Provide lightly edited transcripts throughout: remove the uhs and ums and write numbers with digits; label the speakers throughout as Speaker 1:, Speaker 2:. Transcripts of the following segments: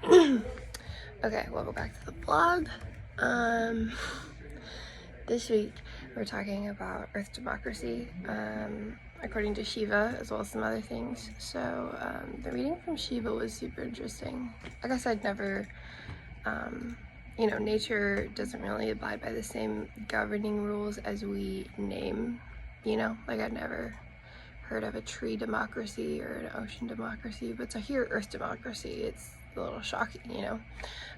Speaker 1: Okay, welcome back to the vlog. This week we're talking about Earth democracy, according to Shiva, as well as some other things. So the reading from Shiva was super interesting. I guess I'd never, nature doesn't really abide by the same governing rules as we name, like I'd never heard of a tree democracy or an ocean democracy, but to hear Earth democracy, it's a little shocking,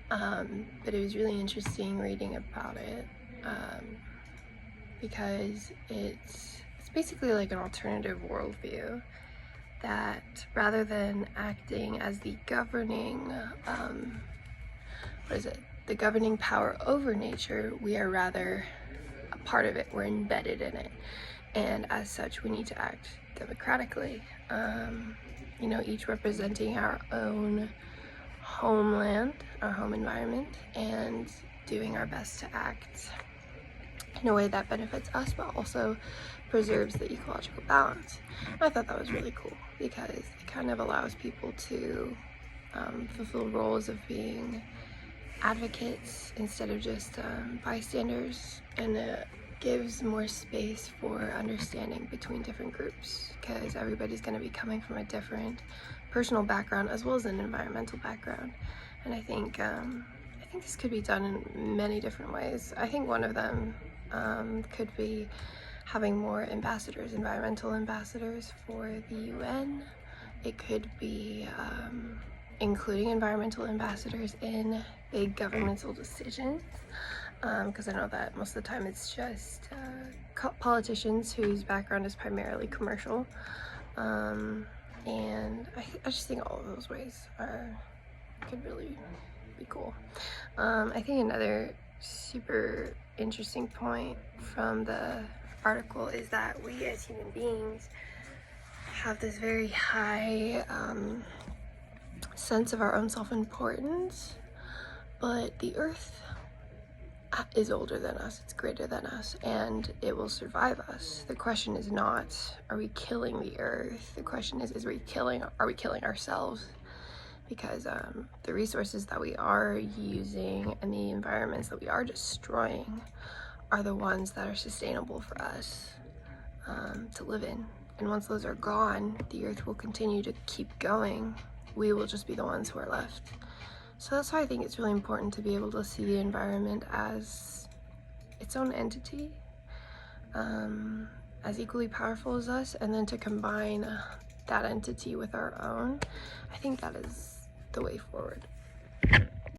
Speaker 1: but it was really interesting reading about it, because it's basically like an alternative worldview that rather than acting as the governing, the governing power over nature, we are rather a part of it, we're embedded in it. And as such, we need to act democratically, each representing our own homeland, our home environment, and doing our best to act in a way that benefits us, but also preserves the ecological balance. I thought that was really cool because it kind of allows people to fulfill roles of being advocates instead of just bystanders, and it gives more space for understanding between different groups because everybody's going to be coming from a different personal background as well as an environmental background. And I think this could be done in many different ways. I think one of them could be having more ambassadors, environmental ambassadors for the UN. It could be including environmental ambassadors in big governmental decisions, because I know that most of the time it's just politicians whose background is primarily commercial, and I just think all of those ways could really be cool. I think another super interesting point from the article is that we as human beings have this very high sense of our own self-importance, but the earth is older than us, it's greater than us, and it will survive us. The question is not, are we killing the earth? The question is are we killing ourselves? Because the resources that we are using and the environments that we are destroying are the ones that are sustainable for us to live in. And once those are gone, the earth will continue to keep going. We will just be the ones who are left. So that's why I think it's really important to be able to see the environment as its own entity, as equally powerful as us, and then to combine that entity with our own. I think that is the way forward.